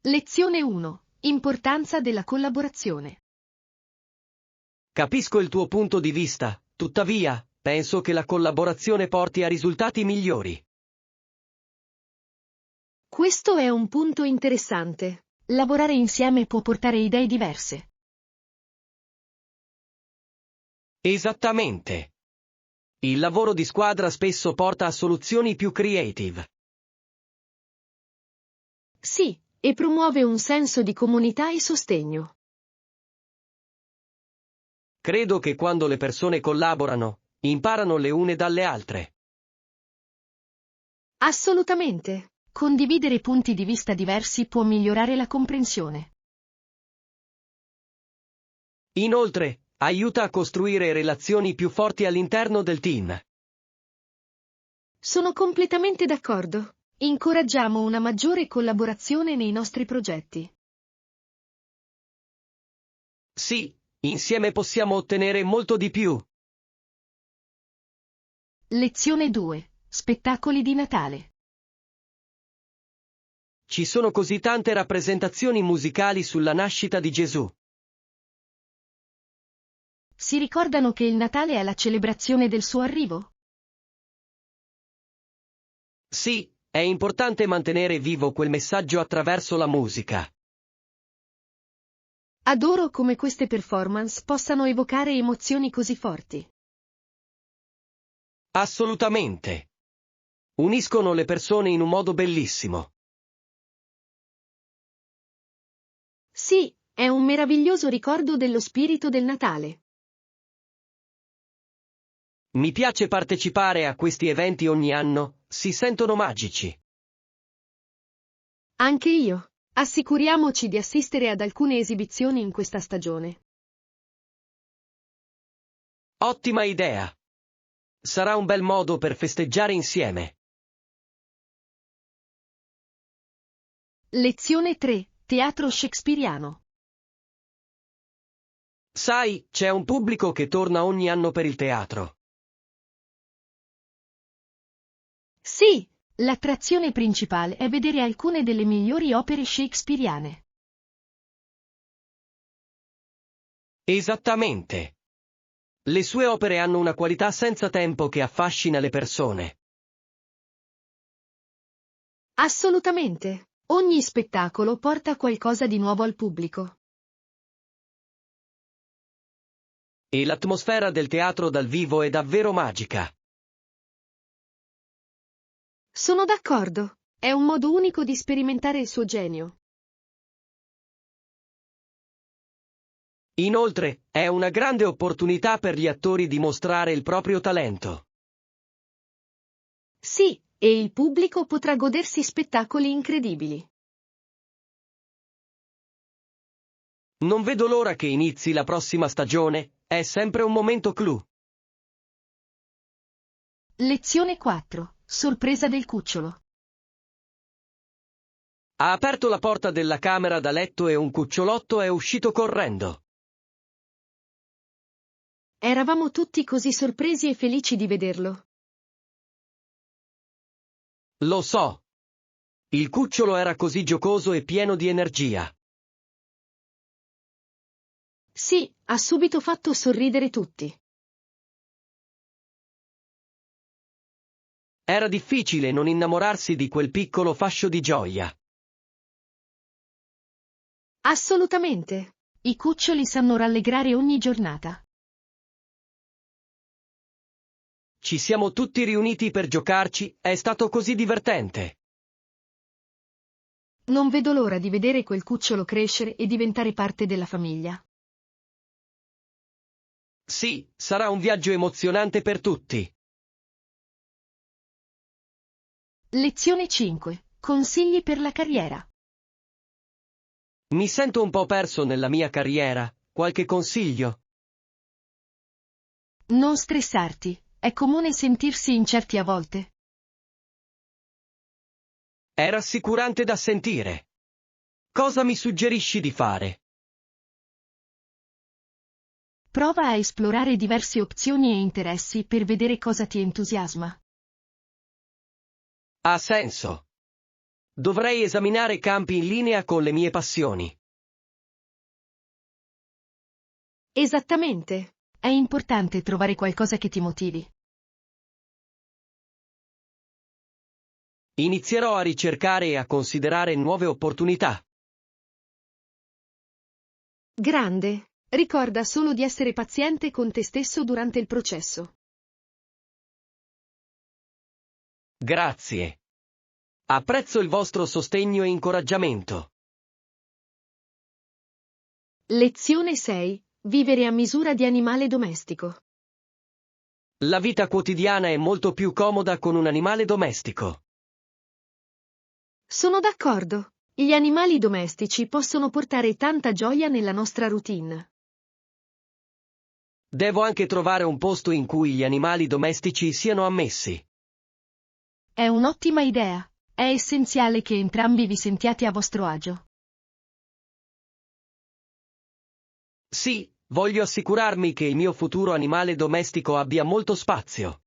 Lezione 1. Importanza della collaborazione. Capisco il tuo punto di vista, tuttavia, penso che la collaborazione porti a risultati migliori. Questo è un punto interessante. Lavorare insieme può portare idee diverse. Esattamente. Il lavoro di squadra spesso porta a soluzioni più creative. Sì, e promuove un senso di comunità e sostegno. Credo che quando le persone collaborano, imparano le une dalle altre. Assolutamente. Condividere punti di vista diversi può migliorare la comprensione. Inoltre, aiuta a costruire relazioni più forti all'interno del team. Sono completamente d'accordo. Incoraggiamo una maggiore collaborazione nei nostri progetti. Sì, insieme possiamo ottenere molto di più. Lezione 2. Spettacoli di Natale. Ci sono così tante rappresentazioni musicali sulla nascita di Gesù. Si ricordano che il Natale è la celebrazione del suo arrivo? Sì, è importante mantenere vivo quel messaggio attraverso la musica. Adoro come queste performance possano evocare emozioni così forti. Assolutamente. Uniscono le persone in un modo bellissimo. Sì, è un meraviglioso ricordo dello spirito del Natale. Mi piace partecipare a questi eventi ogni anno, si sentono magici. Anche io. Assicuriamoci di assistere ad alcune esibizioni in questa stagione. Ottima idea. Sarà un bel modo per festeggiare insieme. Lezione 3. Teatro shakespeariano. Sai, c'è un pubblico che torna ogni anno per il teatro. Sì, l'attrazione principale è vedere alcune delle migliori opere shakespeariane. Esattamente. Le sue opere hanno una qualità senza tempo che affascina le persone. Assolutamente. Ogni spettacolo porta qualcosa di nuovo al pubblico. E l'atmosfera del teatro dal vivo è davvero magica. Sono d'accordo. È un modo unico di sperimentare il suo genio. Inoltre, è una grande opportunità per gli attori di mostrare il proprio talento. Sì, e il pubblico potrà godersi spettacoli incredibili. Non vedo l'ora che inizi la prossima stagione, è sempre un momento clou. Lezione 4. Sorpresa del cucciolo. Ha aperto la porta della camera da letto e un cucciolotto è uscito correndo. Eravamo tutti così sorpresi e felici di vederlo. Lo so. Il cucciolo era così giocoso e pieno di energia. Sì, ha subito fatto sorridere tutti. Era difficile non innamorarsi di quel piccolo fascio di gioia. Assolutamente. I cuccioli sanno rallegrare ogni giornata. Ci siamo tutti riuniti per giocarci, è stato così divertente. Non vedo l'ora di vedere quel cucciolo crescere e diventare parte della famiglia. Sì, sarà un viaggio emozionante per tutti. Lezione 5. Consigli per la carriera. Mi sento un po' perso nella mia carriera, qualche consiglio? Non stressarti, è comune sentirsi incerti a volte. È rassicurante da sentire. Cosa mi suggerisci di fare? Prova a esplorare diverse opzioni e interessi per vedere cosa ti entusiasma. Ha senso. Dovrei esaminare campi in linea con le mie passioni. Esattamente. È importante trovare qualcosa che ti motivi. Inizierò a ricercare e a considerare nuove opportunità. Grande. Ricorda solo di essere paziente con te stesso durante il processo. Grazie. Apprezzo il vostro sostegno e incoraggiamento. Lezione 6. Vivere a misura di animale domestico. La vita quotidiana è molto più comoda con un animale domestico. Sono d'accordo. Gli animali domestici possono portare tanta gioia nella nostra routine. Devo anche trovare un posto in cui gli animali domestici siano ammessi. È un'ottima idea. È essenziale che entrambi vi sentiate a vostro agio. Sì, voglio assicurarmi che il mio futuro animale domestico abbia molto spazio.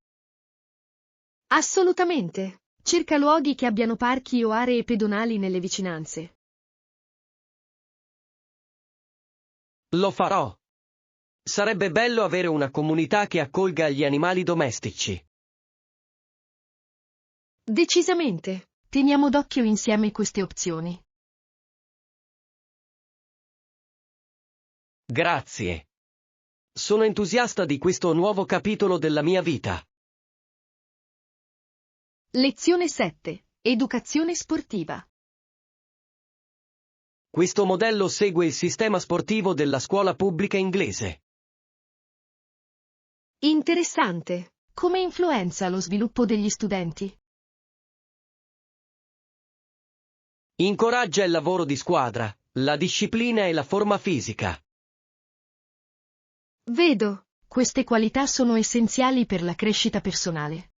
Assolutamente. Cerca luoghi che abbiano parchi o aree pedonali nelle vicinanze. Lo farò. Sarebbe bello avere una comunità che accolga gli animali domestici. Decisamente. Teniamo d'occhio insieme queste opzioni. Grazie. Sono entusiasta di questo nuovo capitolo della mia vita. Lezione 7. Educazione sportiva. Questo modello segue il sistema sportivo della scuola pubblica inglese. Interessante. Come influenza lo sviluppo degli studenti? Incoraggia il lavoro di squadra, la disciplina e la forma fisica. Vedo. Queste qualità sono essenziali per la crescita personale.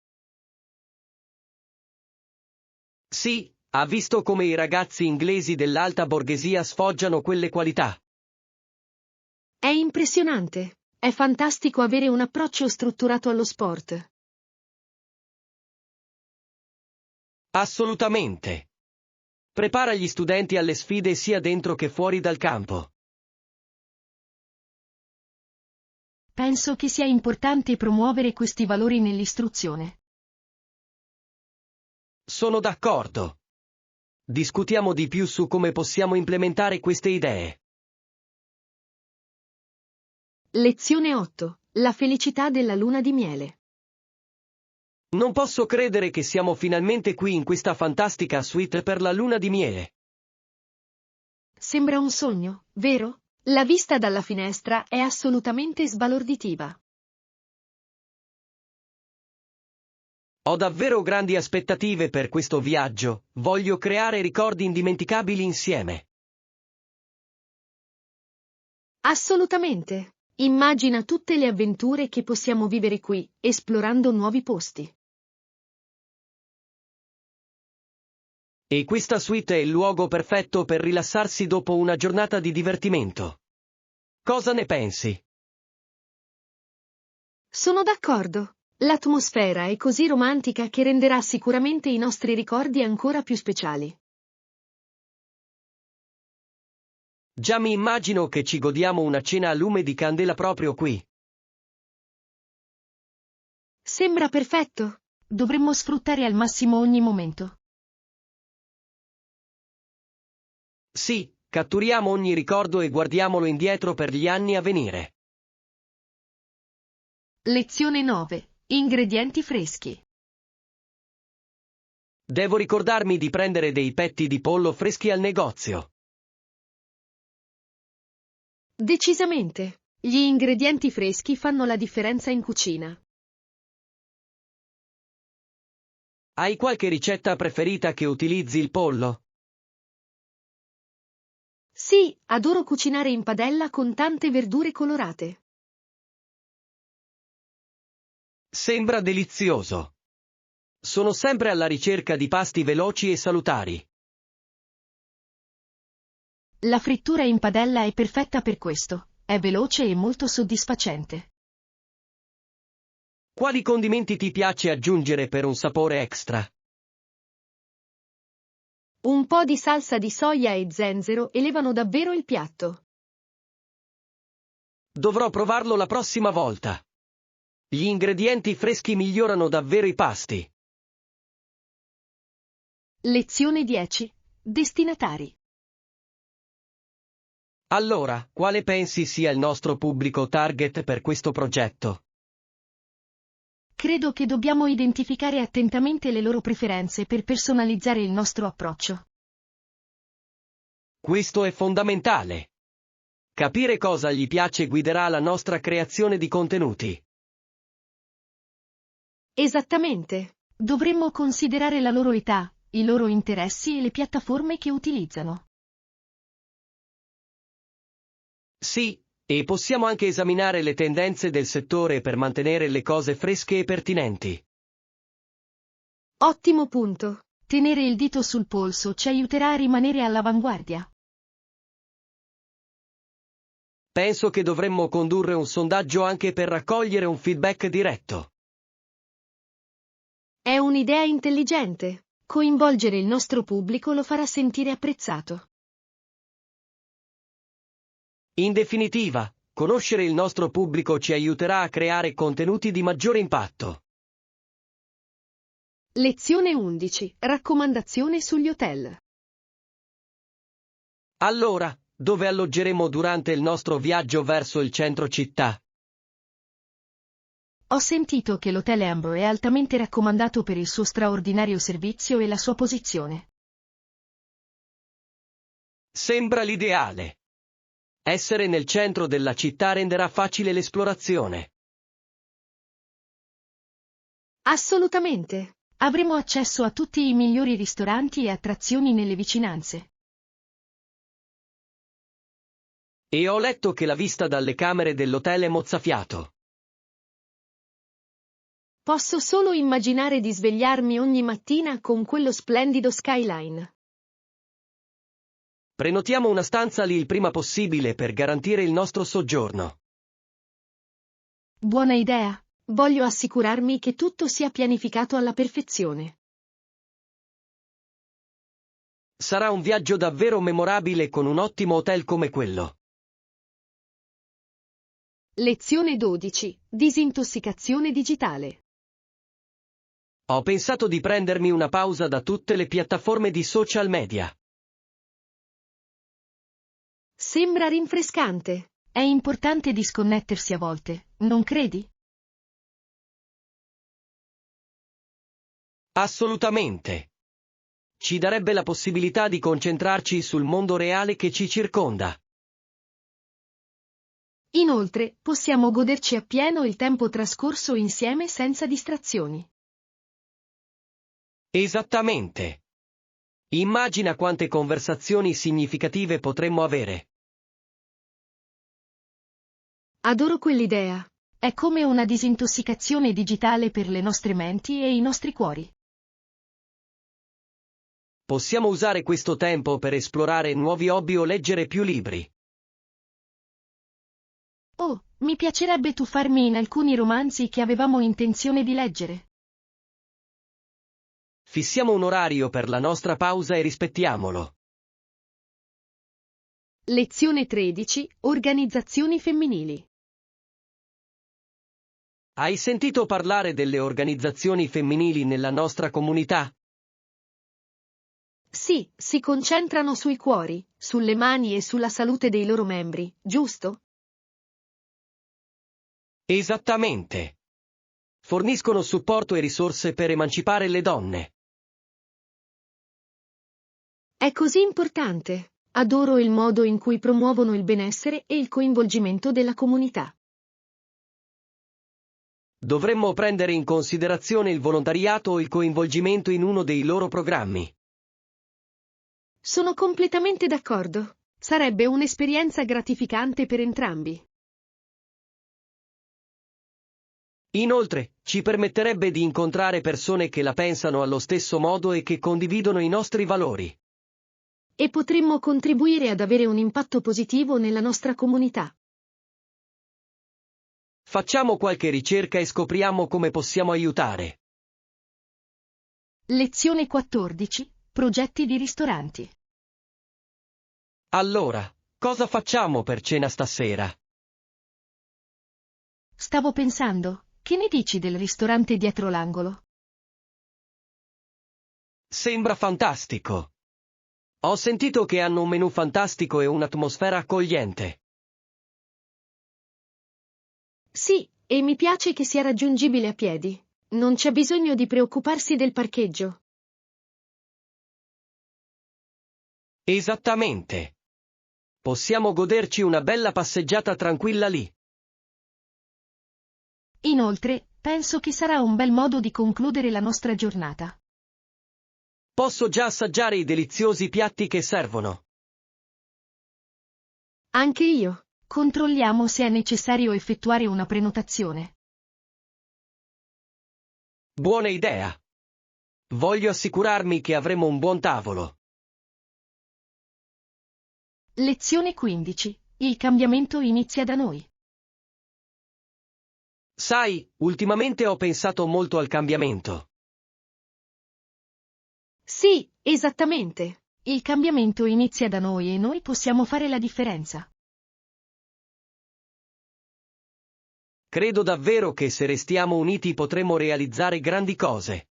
Sì, ha visto come i ragazzi inglesi dell'alta borghesia sfoggiano quelle qualità. È impressionante. È fantastico avere un approccio strutturato allo sport. Assolutamente. Prepara gli studenti alle sfide sia dentro che fuori dal campo. Penso che sia importante promuovere questi valori nell'istruzione. Sono d'accordo. Discutiamo di più su come possiamo implementare queste idee. Lezione 8. La felicità della luna di miele. Non posso credere che siamo finalmente qui in questa fantastica suite per la luna di miele. Sembra un sogno, vero? La vista dalla finestra è assolutamente sbalorditiva. Ho davvero grandi aspettative per questo viaggio, voglio creare ricordi indimenticabili insieme. Assolutamente. Immagina tutte le avventure che possiamo vivere qui, esplorando nuovi posti. E questa suite è il luogo perfetto per rilassarsi dopo una giornata di divertimento. Cosa ne pensi? Sono d'accordo. L'atmosfera è così romantica che renderà sicuramente i nostri ricordi ancora più speciali. Già mi immagino che ci godiamo una cena a lume di candela proprio qui. Sembra perfetto. Dovremmo sfruttare al massimo ogni momento. Sì, catturiamo ogni ricordo e guardiamolo indietro per gli anni a venire. Lezione 9. Ingredienti freschi. Devo ricordarmi di prendere dei petti di pollo freschi al negozio. Decisamente. Gli ingredienti freschi fanno la differenza in cucina. Hai qualche ricetta preferita che utilizzi il pollo? Sì, adoro cucinare in padella con tante verdure colorate. Sembra delizioso. Sono sempre alla ricerca di pasti veloci e salutari. La frittura in padella è perfetta per questo. È veloce e molto soddisfacente. Quali condimenti ti piace aggiungere per un sapore extra? Un po' di salsa di soia e zenzero elevano davvero il piatto. Dovrò provarlo la prossima volta. Gli ingredienti freschi migliorano davvero i pasti. Lezione 10. Destinatari. Allora, quale pensi sia il nostro pubblico target per questo progetto? Credo che dobbiamo identificare attentamente le loro preferenze per personalizzare il nostro approccio. Questo è fondamentale. Capire cosa gli piace guiderà la nostra creazione di contenuti. Esattamente. Dovremmo considerare la loro età, i loro interessi e le piattaforme che utilizzano. Sì, e possiamo anche esaminare le tendenze del settore per mantenere le cose fresche e pertinenti. Ottimo punto. Tenere il dito sul polso ci aiuterà a rimanere all'avanguardia. Penso che dovremmo condurre un sondaggio anche per raccogliere un feedback diretto. È un'idea intelligente. Coinvolgere il nostro pubblico lo farà sentire apprezzato. In definitiva, conoscere il nostro pubblico ci aiuterà a creare contenuti di maggiore impatto. Lezione 11. Raccomandazione sugli hotel. Allora, dove alloggeremo durante il nostro viaggio verso il centro città? Ho sentito che l'Hotel Amber è altamente raccomandato per il suo straordinario servizio e la sua posizione. Sembra l'ideale. Essere nel centro della città renderà facile l'esplorazione. Assolutamente. Avremo accesso a tutti i migliori ristoranti e attrazioni nelle vicinanze. E ho letto che la vista dalle camere dell'hotel è mozzafiato. Posso solo immaginare di svegliarmi ogni mattina con quello splendido skyline. Prenotiamo una stanza lì il prima possibile per garantire il nostro soggiorno. Buona idea. Voglio assicurarmi che tutto sia pianificato alla perfezione. Sarà un viaggio davvero memorabile con un ottimo hotel come quello. Lezione 12. Disintossicazione digitale. Ho pensato di prendermi una pausa da tutte le piattaforme di social media. Sembra rinfrescante. È importante disconnettersi a volte, non credi? Assolutamente. Ci darebbe la possibilità di concentrarci sul mondo reale che ci circonda. Inoltre, possiamo goderci appieno il tempo trascorso insieme senza distrazioni. Esattamente. Immagina quante conversazioni significative potremmo avere. Adoro quell'idea. È come una disintossicazione digitale per le nostre menti e i nostri cuori. Possiamo usare questo tempo per esplorare nuovi hobby o leggere più libri. Oh, mi piacerebbe tuffarmi in alcuni romanzi che avevamo intenzione di leggere. Fissiamo un orario per la nostra pausa e rispettiamolo. Lezione 13. Organizzazioni femminili. Hai sentito parlare delle organizzazioni femminili nella nostra comunità? Sì, si concentrano sui cuori, sulle mani e sulla salute dei loro membri, giusto? Esattamente. Forniscono supporto e risorse per emancipare le donne. È così importante. Adoro il modo in cui promuovono il benessere e il coinvolgimento della comunità. Dovremmo prendere in considerazione il volontariato o il coinvolgimento in uno dei loro programmi. Sono completamente d'accordo. Sarebbe un'esperienza gratificante per entrambi. Inoltre, ci permetterebbe di incontrare persone che la pensano allo stesso modo e che condividono i nostri valori. E potremmo contribuire ad avere un impatto positivo nella nostra comunità. Facciamo qualche ricerca e scopriamo come possiamo aiutare. Lezione 14. progetti di ristoranti. Allora, cosa facciamo per cena stasera? Stavo pensando, che ne dici del ristorante dietro l'angolo? Sembra fantastico. Ho sentito che hanno un menù fantastico e un'atmosfera accogliente. Sì, e mi piace che sia raggiungibile a piedi. Non c'è bisogno di preoccuparsi del parcheggio. Esattamente. Possiamo goderci una bella passeggiata tranquilla lì. Inoltre, penso che sarà un bel modo di concludere la nostra giornata. Posso già assaggiare i deliziosi piatti che servono. Anche io. Controlliamo se è necessario effettuare una prenotazione. Buona idea. Voglio assicurarmi che avremo un buon tavolo. Lezione 15. Il cambiamento inizia da noi. Sai, ultimamente ho pensato molto al cambiamento. Sì, esattamente. Il cambiamento inizia da noi e noi possiamo fare la differenza. Credo davvero che se restiamo uniti potremo realizzare grandi cose.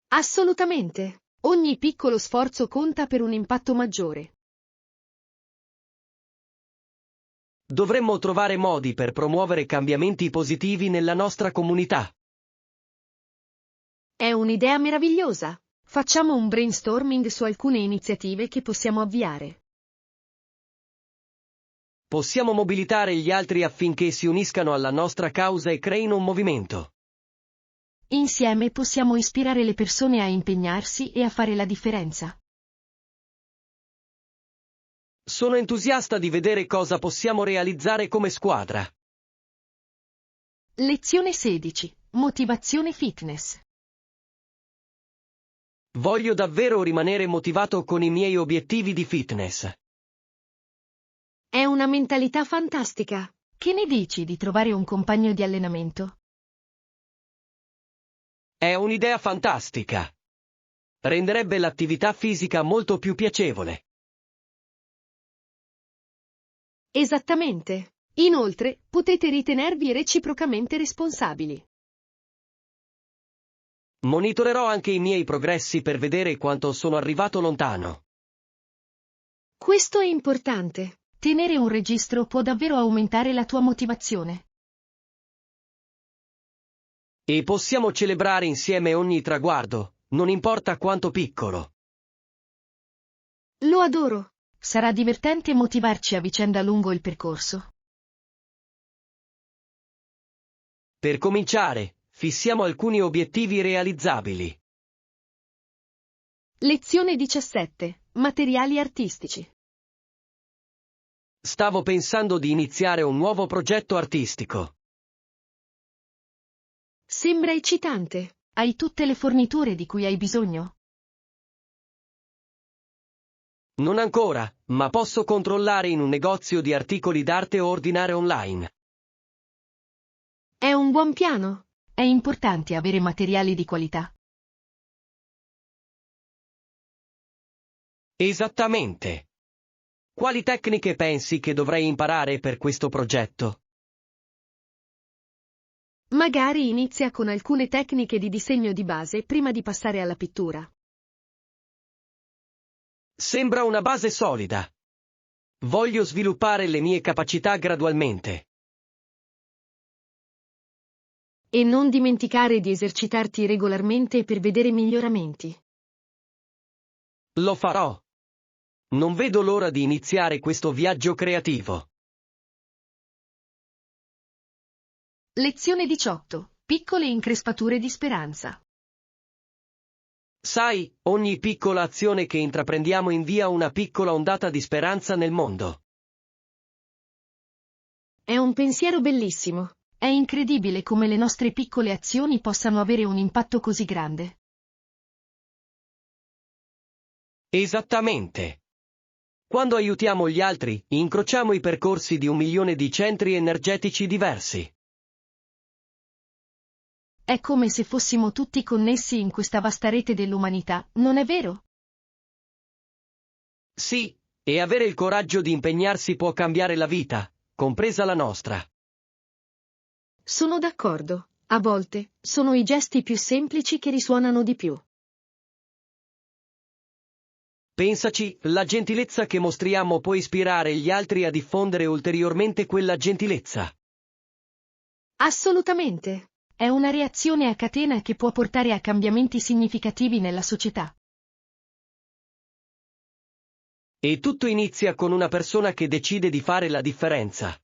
Assolutamente. Ogni piccolo sforzo conta per un impatto maggiore. Dovremmo trovare modi per promuovere cambiamenti positivi nella nostra comunità. È un'idea meravigliosa. Facciamo un brainstorming su alcune iniziative che possiamo avviare. Possiamo mobilitare gli altri affinché si uniscano alla nostra causa e creino un movimento. Insieme possiamo ispirare le persone a impegnarsi e a fare la differenza. Sono entusiasta di vedere cosa possiamo realizzare come squadra. Lezione 16. Motivazione fitness. Voglio davvero rimanere motivato con i miei obiettivi di fitness. È una mentalità fantastica. Che ne dici di trovare un compagno di allenamento? È un'idea fantastica. Renderebbe l'attività fisica molto più piacevole. Esattamente. Inoltre, potete ritenervi reciprocamente responsabili. Monitorerò anche i miei progressi per vedere quanto sono arrivato lontano. Questo è importante. Tenere un registro può davvero aumentare la tua motivazione. E possiamo celebrare insieme ogni traguardo, non importa quanto piccolo. Lo adoro. Sarà divertente motivarci a vicenda lungo il percorso. Per cominciare, fissiamo alcuni obiettivi realizzabili. Lezione 17. Materiali artistici. Stavo pensando di iniziare un nuovo progetto artistico. Sembra eccitante. Hai tutte le forniture di cui hai bisogno? Non ancora, ma posso controllare in un negozio di articoli d'arte o ordinare online. È un buon piano. È importante avere materiali di qualità. Esattamente. Quali tecniche pensi che dovrei imparare per questo progetto? Magari inizia con alcune tecniche di disegno di base prima di passare alla pittura. Sembra una base solida. Voglio sviluppare le mie capacità gradualmente. E non dimenticare di esercitarti regolarmente per vedere miglioramenti. Lo farò. Non vedo l'ora di iniziare questo viaggio creativo. Lezione 18. Piccole increspature di speranza. Sai, ogni piccola azione che intraprendiamo invia una piccola ondata di speranza nel mondo. È un pensiero bellissimo. È incredibile come le nostre piccole azioni possano avere un impatto così grande. Esattamente. Quando aiutiamo gli altri, incrociamo i percorsi di 1 milione di centri energetici diversi. È come se fossimo tutti connessi in questa vasta rete dell'umanità, non è vero? Sì, e avere il coraggio di impegnarsi può cambiare la vita, compresa la nostra. Sono d'accordo. A volte, sono i gesti più semplici che risuonano di più. Pensaci, la gentilezza che mostriamo può ispirare gli altri a diffondere ulteriormente quella gentilezza. Assolutamente. È una reazione a catena che può portare a cambiamenti significativi nella società. E tutto inizia con una persona che decide di fare la differenza.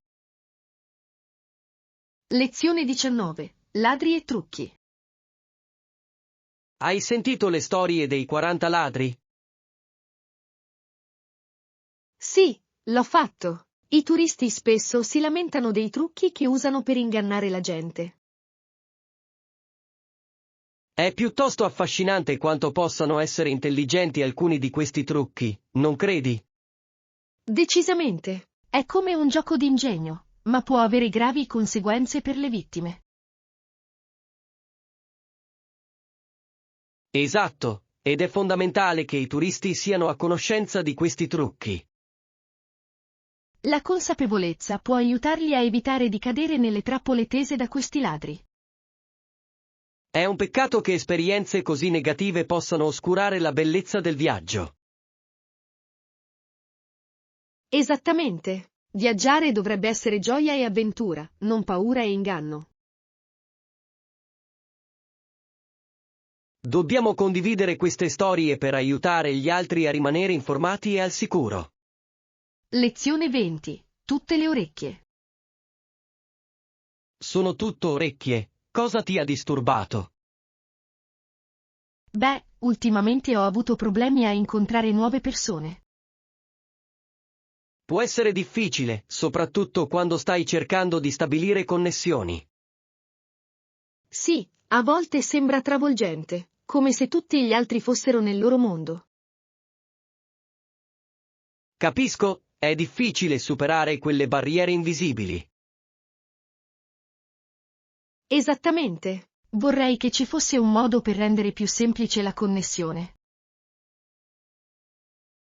Lezione 19. Ladri e trucchi. Hai sentito le storie dei 40 ladri? Sì, l'ho fatto. I turisti spesso si lamentano dei trucchi che usano per ingannare la gente. È piuttosto affascinante quanto possano essere intelligenti alcuni di questi trucchi, non credi? Decisamente. È come un gioco d'ingegno, ma può avere gravi conseguenze per le vittime. Esatto, ed è fondamentale che i turisti siano a conoscenza di questi trucchi. La consapevolezza può aiutarli a evitare di cadere nelle trappole tese da questi ladri. È un peccato che esperienze così negative possano oscurare la bellezza del viaggio. Esattamente. Viaggiare dovrebbe essere gioia e avventura, non paura e inganno. Dobbiamo condividere queste storie per aiutare gli altri a rimanere informati e al sicuro. Lezione 20. Tutte le orecchie. Sono tutto orecchie, cosa ti ha disturbato? Beh, ultimamente ho avuto problemi a incontrare nuove persone. Può essere difficile, soprattutto quando stai cercando di stabilire connessioni. Sì, a volte sembra travolgente, come se tutti gli altri fossero nel loro mondo. Capisco, è difficile superare quelle barriere invisibili. Esattamente. Vorrei che ci fosse un modo per rendere più semplice la connessione.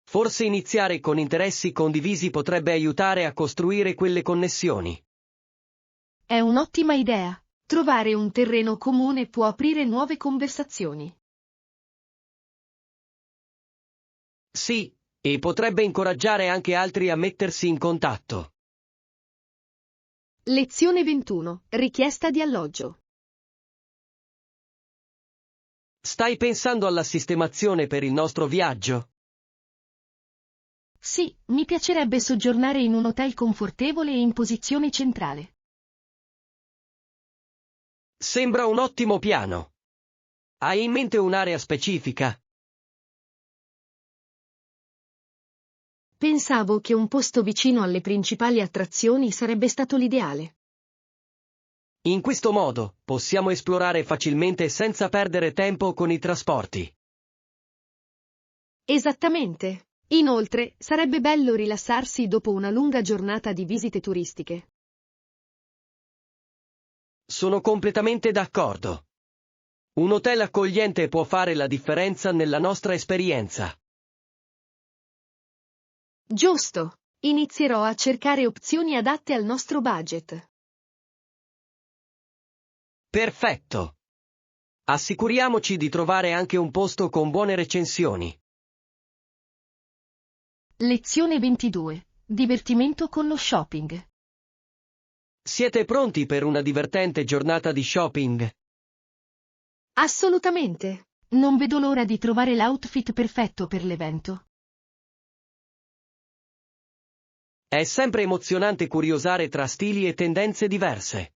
Forse iniziare con interessi condivisi potrebbe aiutare a costruire quelle connessioni. È un'ottima idea. Trovare un terreno comune può aprire nuove conversazioni. Sì, e potrebbe incoraggiare anche altri a mettersi in contatto. Lezione 21. Richiesta di alloggio. Stai pensando alla sistemazione per il nostro viaggio? Sì, mi piacerebbe soggiornare in un hotel confortevole e in posizione centrale. Sembra un ottimo piano. Hai in mente un'area specifica? Pensavo che un posto vicino alle principali attrazioni sarebbe stato l'ideale. In questo modo, possiamo esplorare facilmente senza perdere tempo con i trasporti. Esattamente. Inoltre, sarebbe bello rilassarsi dopo una lunga giornata di visite turistiche. Sono completamente d'accordo. Un hotel accogliente può fare la differenza nella nostra esperienza. Giusto. Inizierò a cercare opzioni adatte al nostro budget. Perfetto. Assicuriamoci di trovare anche un posto con buone recensioni. Lezione 22. Divertimento con lo shopping. Siete pronti per una divertente giornata di shopping? Assolutamente. Non vedo l'ora di trovare l'outfit perfetto per l'evento. È sempre emozionante curiosare tra stili e tendenze diverse.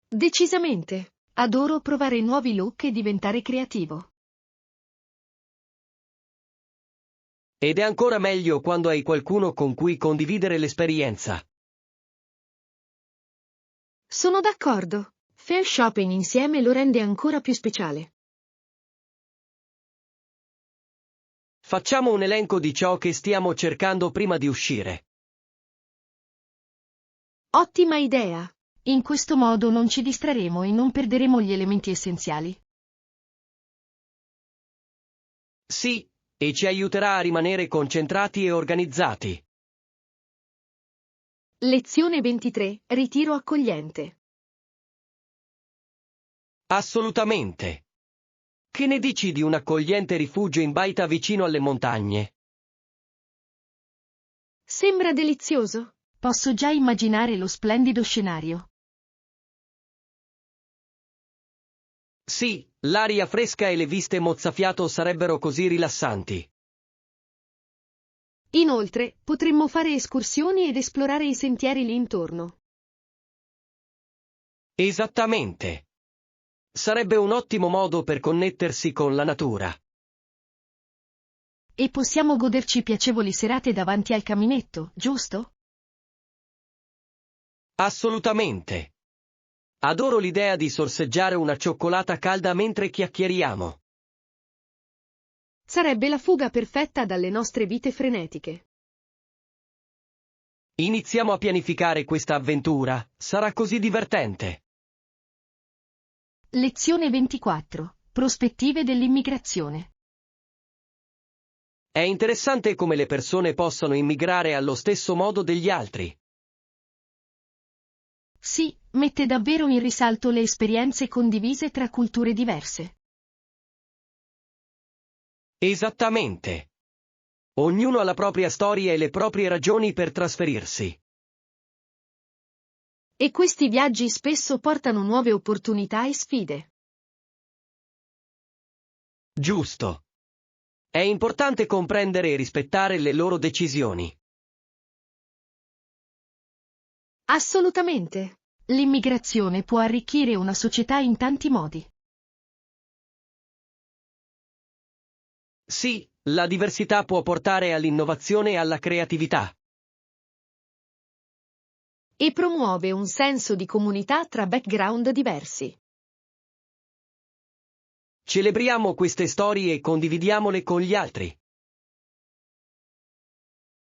Decisamente. Adoro provare nuovi look e diventare creativo. Ed è ancora meglio quando hai qualcuno con cui condividere l'esperienza. Sono d'accordo. Fair shopping insieme lo rende ancora più speciale. Facciamo un elenco di ciò che stiamo cercando prima di uscire. Ottima idea. In questo modo non ci distrarremo e non perderemo gli elementi essenziali. Sì, e ci aiuterà a rimanere concentrati e organizzati. Lezione 23. Ritiro accogliente. Assolutamente. Che ne dici di un accogliente rifugio in baita vicino alle montagne? Sembra delizioso. Posso già immaginare lo splendido scenario. Sì, l'aria fresca e le viste mozzafiato sarebbero così rilassanti. Inoltre, potremmo fare escursioni ed esplorare i sentieri lì intorno. Esattamente. Sarebbe un ottimo modo per connettersi con la natura. E possiamo goderci piacevoli serate davanti al caminetto, giusto? Assolutamente. Adoro l'idea di sorseggiare una cioccolata calda mentre chiacchieriamo. Sarebbe la fuga perfetta dalle nostre vite frenetiche. Iniziamo a pianificare questa avventura, sarà così divertente. Lezione 24. Prospettive dell'immigrazione. È interessante come le persone possano immigrare allo stesso modo degli altri. Sì, mette davvero in risalto le esperienze condivise tra culture diverse. Esattamente. Ognuno ha la propria storia e le proprie ragioni per trasferirsi. E questi viaggi spesso portano nuove opportunità e sfide. Giusto. È importante comprendere e rispettare le loro decisioni. Assolutamente. L'immigrazione può arricchire una società in tanti modi. Sì, la diversità può portare all'innovazione e alla creatività. E promuove un senso di comunità tra background diversi. Celebriamo queste storie e condividiamole con gli altri.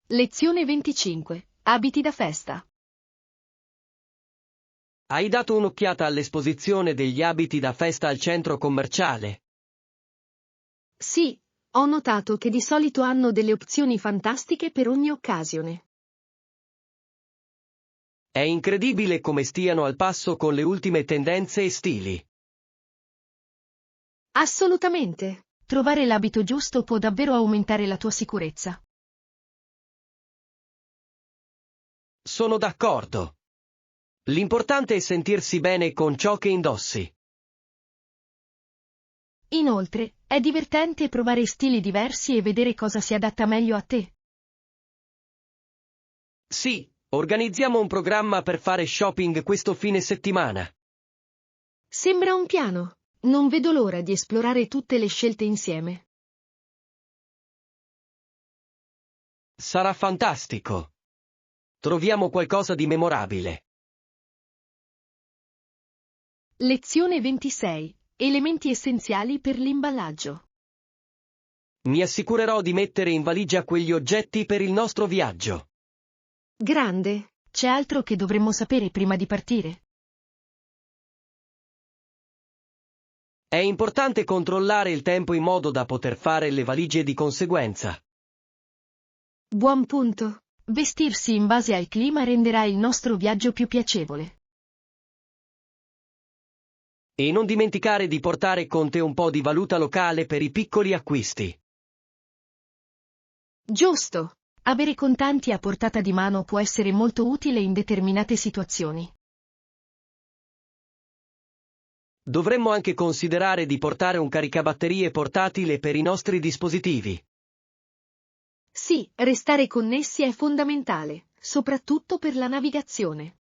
Lezione 25. Abiti da festa. Hai dato un'occhiata all'esposizione degli abiti da festa al centro commerciale? Sì, ho notato che di solito hanno delle opzioni fantastiche per ogni occasione. È incredibile come stiano al passo con le ultime tendenze e stili. Assolutamente. Trovare l'abito giusto può davvero aumentare la tua sicurezza. Sono d'accordo. L'importante è sentirsi bene con ciò che indossi. Inoltre, è divertente provare stili diversi e vedere cosa si adatta meglio a te. Sì, organizziamo un programma per fare shopping questo fine settimana. Sembra un piano. Non vedo l'ora di esplorare tutte le scelte insieme. Sarà fantastico. Troviamo qualcosa di memorabile. Lezione 26. Elementi essenziali per l'imballaggio. Mi assicurerò di mettere in valigia quegli oggetti per il nostro viaggio. Grande. C'è altro che dovremmo sapere prima di partire? È importante controllare il tempo in modo da poter fare le valigie di conseguenza. Buon punto. Vestirsi in base al clima renderà il nostro viaggio più piacevole. E non dimenticare di portare con te un po' di valuta locale per i piccoli acquisti. Giusto. Avere contanti a portata di mano può essere molto utile in determinate situazioni. Dovremmo anche considerare di portare un caricabatterie portatile per i nostri dispositivi. Sì, restare connessi è fondamentale, soprattutto per la navigazione.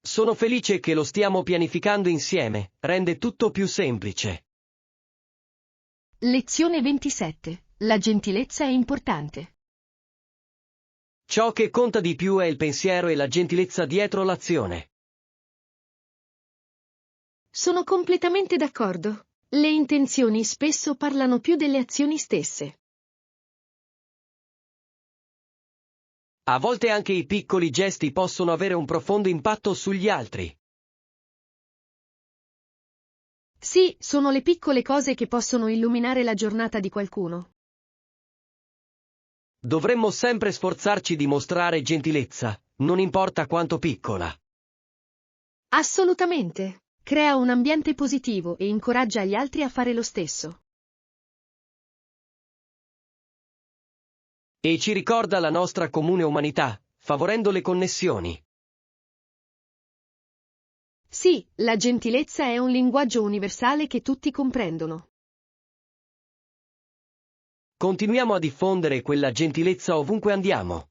Sono felice che lo stiamo pianificando insieme, rende tutto più semplice. Lezione 27. La gentilezza è importante. Ciò che conta di più è il pensiero e la gentilezza dietro l'azione. Sono completamente d'accordo. Le intenzioni spesso parlano più delle azioni stesse. A volte anche i piccoli gesti possono avere un profondo impatto sugli altri. Sì, sono le piccole cose che possono illuminare la giornata di qualcuno. Dovremmo sempre sforzarci di mostrare gentilezza, non importa quanto piccola. Assolutamente. Crea un ambiente positivo e incoraggia gli altri a fare lo stesso. E ci ricorda la nostra comune umanità, favorendo le connessioni. Sì, la gentilezza è un linguaggio universale che tutti comprendono. Continuiamo a diffondere quella gentilezza ovunque andiamo.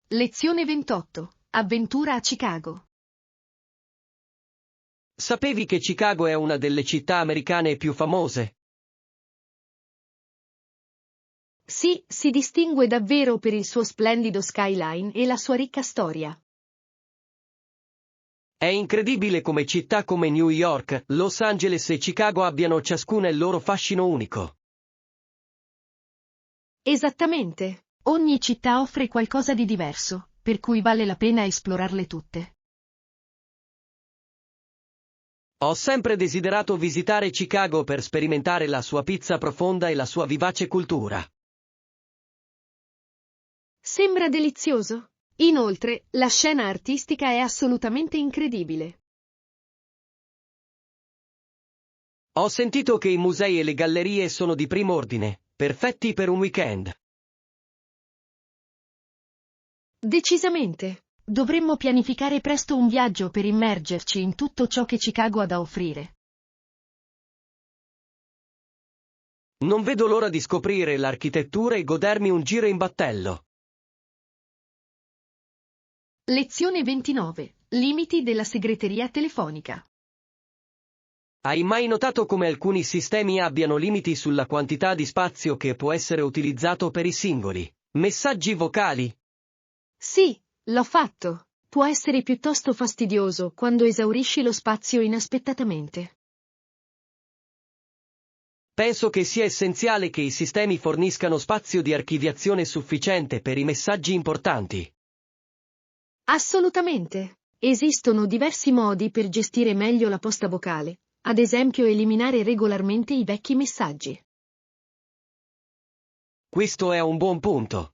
Lezione 28. Avventura a Chicago. Sapevi che Chicago è una delle città americane più famose? Sì, si distingue davvero per il suo splendido skyline e la sua ricca storia. È incredibile come città come New York, Los Angeles e Chicago abbiano ciascuna il loro fascino unico. Esattamente. Ogni città offre qualcosa di diverso, per cui vale la pena esplorarle tutte. Ho sempre desiderato visitare Chicago per sperimentare la sua pizza profonda e la sua vivace cultura. Sembra delizioso. Inoltre, la scena artistica è assolutamente incredibile. Ho sentito che i musei e le gallerie sono di primo ordine, perfetti per un weekend. Decisamente. Dovremmo pianificare presto un viaggio per immergerci in tutto ciò che Chicago ha da offrire. Non vedo l'ora di scoprire l'architettura e godermi un giro in battello. Lezione 29. Limiti della segreteria telefonica. Hai mai notato come alcuni sistemi abbiano limiti sulla quantità di spazio che può essere utilizzato per i singoli messaggi vocali? Sì, l'ho fatto. Può essere piuttosto fastidioso quando esaurisci lo spazio inaspettatamente. Penso che sia essenziale che i sistemi forniscano spazio di archiviazione sufficiente per i messaggi importanti. Assolutamente. Esistono diversi modi per gestire meglio la posta vocale, ad esempio eliminare regolarmente i vecchi messaggi. Questo è un buon punto.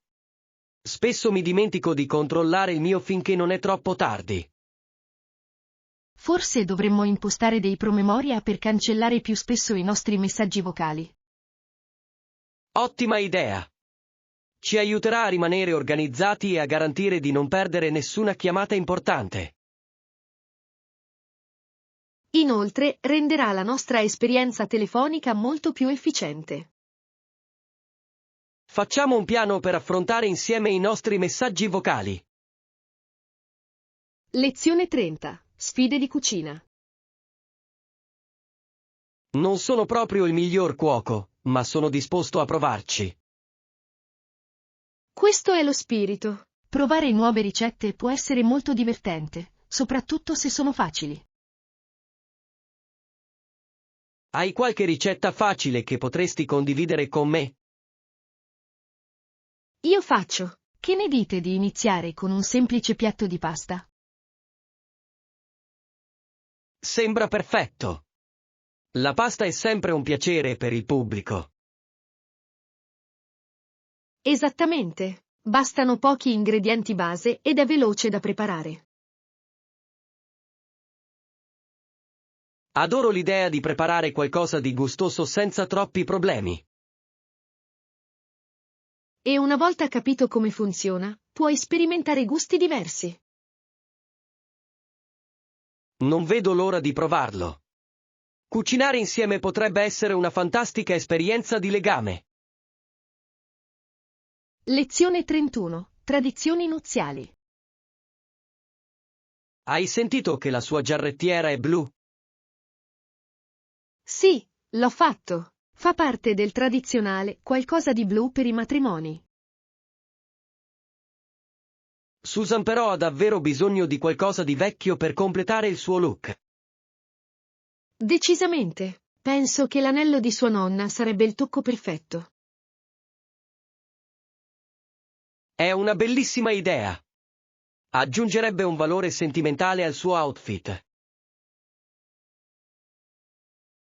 Spesso mi dimentico di controllare il mio finché non è troppo tardi. Forse dovremmo impostare dei promemoria per cancellare più spesso i nostri messaggi vocali. Ottima idea! Ci aiuterà a rimanere organizzati e a garantire di non perdere nessuna chiamata importante. Inoltre, renderà la nostra esperienza telefonica molto più efficiente. Facciamo un piano per affrontare insieme i nostri messaggi vocali. Lezione 30. Sfide di cucina. Non sono proprio il miglior cuoco, ma sono disposto a provarci. Questo è lo spirito. Provare nuove ricette può essere molto divertente, soprattutto se sono facili. Hai qualche ricetta facile che potresti condividere con me? Io faccio. Che ne dite di iniziare con un semplice piatto di pasta? Sembra perfetto. La pasta è sempre un piacere per il pubblico. Esattamente. Bastano pochi ingredienti base ed è veloce da preparare. Adoro l'idea di preparare qualcosa di gustoso senza troppi problemi. E una volta capito come funziona, puoi sperimentare gusti diversi. Non vedo l'ora di provarlo. Cucinare insieme potrebbe essere una fantastica esperienza di legame. Lezione 31. Tradizioni nuziali. Hai sentito che la sua giarrettiera è blu? Sì, l'ho fatto. Fa parte del tradizionale qualcosa di blu per i matrimoni. Susan però ha davvero bisogno di qualcosa di vecchio per completare il suo look. Decisamente. Penso che l'anello di sua nonna sarebbe il tocco perfetto. È una bellissima idea. Aggiungerebbe un valore sentimentale al suo outfit.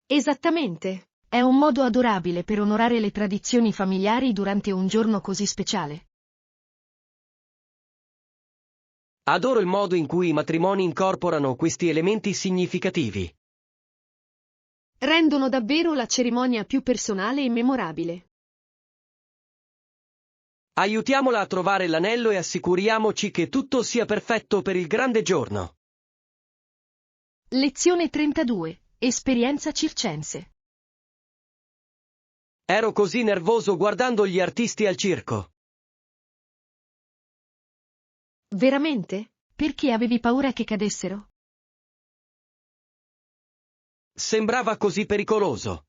Esattamente. È un modo adorabile per onorare le tradizioni familiari durante un giorno così speciale. Adoro il modo in cui i matrimoni incorporano questi elementi significativi. Rendono davvero la cerimonia più personale e memorabile. Aiutiamola a trovare l'anello e assicuriamoci che tutto sia perfetto per il grande giorno. Lezione 32. Esperienza circense. Ero così nervoso guardando gli artisti al circo. Veramente? Perché avevi paura che cadessero? Sembrava così pericoloso.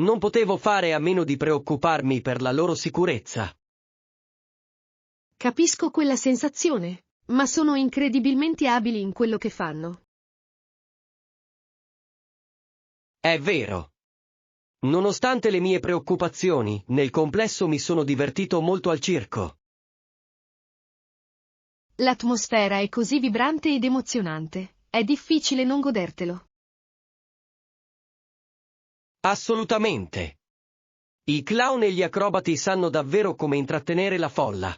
Non potevo fare a meno di preoccuparmi per la loro sicurezza. Capisco quella sensazione, ma sono incredibilmente abili in quello che fanno. È vero. Nonostante le mie preoccupazioni, nel complesso mi sono divertito molto al circo. L'atmosfera è così vibrante ed emozionante, è difficile non godertelo. Assolutamente. I clown e gli acrobati sanno davvero come intrattenere la folla.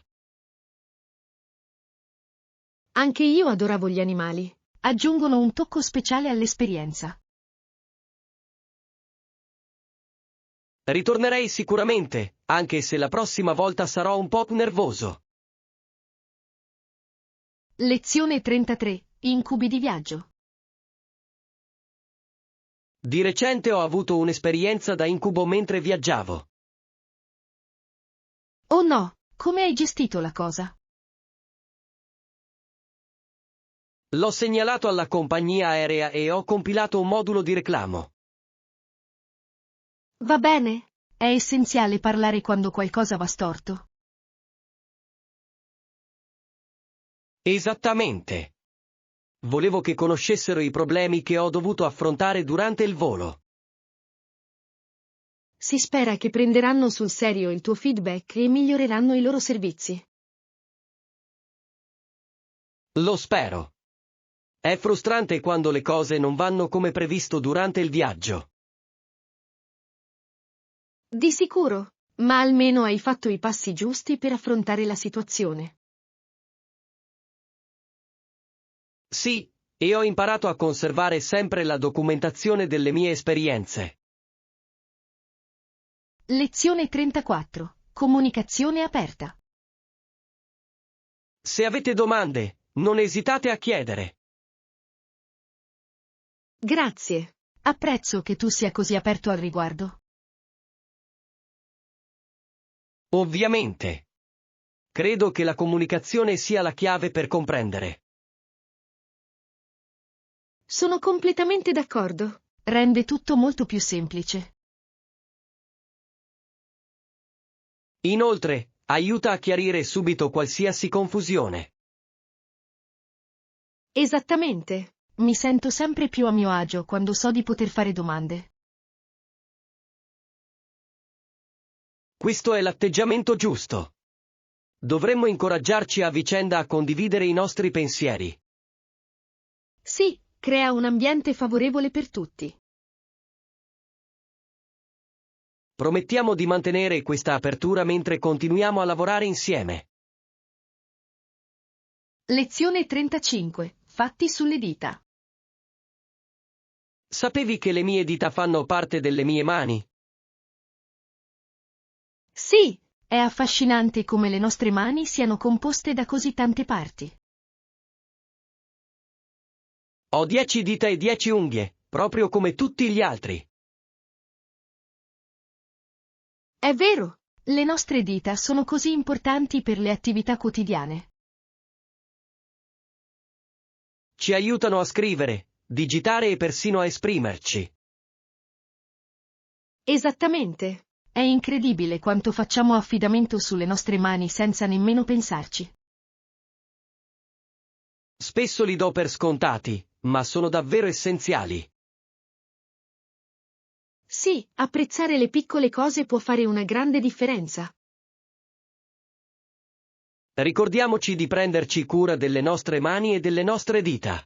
Anche io adoravo gli animali. Aggiungono un tocco speciale all'esperienza. Ritornerei sicuramente, anche se la prossima volta sarò un po' nervoso. Lezione 33. Incubi di viaggio. Di recente ho avuto un'esperienza da incubo mentre viaggiavo. Oh no, come hai gestito la cosa? L'ho segnalato alla compagnia aerea e ho compilato un modulo di reclamo. Va bene? È essenziale parlare quando qualcosa va storto. Esattamente. Volevo che conoscessero i problemi che ho dovuto affrontare durante il volo. Si spera che prenderanno sul serio il tuo feedback e miglioreranno i loro servizi. Lo spero. È frustrante quando le cose non vanno come previsto durante il viaggio. Di sicuro, ma almeno hai fatto i passi giusti per affrontare la situazione. Sì, e ho imparato a conservare sempre la documentazione delle mie esperienze. Lezione 34. Comunicazione aperta. Se avete domande, non esitate a chiedere. Grazie. Apprezzo che tu sia così aperto al riguardo. Ovviamente. Credo che la comunicazione sia la chiave per comprendere. Sono completamente d'accordo. Rende tutto molto più semplice. Inoltre, aiuta a chiarire subito qualsiasi confusione. Esattamente. Mi sento sempre più a mio agio quando so di poter fare domande. Questo è l'atteggiamento giusto. Dovremmo incoraggiarci a vicenda a condividere i nostri pensieri. Sì, crea un ambiente favorevole per tutti. Promettiamo di mantenere questa apertura mentre continuiamo a lavorare insieme. Lezione 35. Fatti sulle dita. Sapevi che le mie dita fanno parte delle mie mani? Sì, è affascinante come le nostre mani siano composte da così tante parti. Ho 10 dita e 10 unghie, proprio come tutti gli altri. È vero, le nostre dita sono così importanti per le attività quotidiane. Ci aiutano a scrivere, digitare e persino a esprimerci. Esattamente. È incredibile quanto facciamo affidamento sulle nostre mani senza nemmeno pensarci. Spesso li do per scontati, ma sono davvero essenziali. Sì, apprezzare le piccole cose può fare una grande differenza. Ricordiamoci di prenderci cura delle nostre mani e delle nostre dita.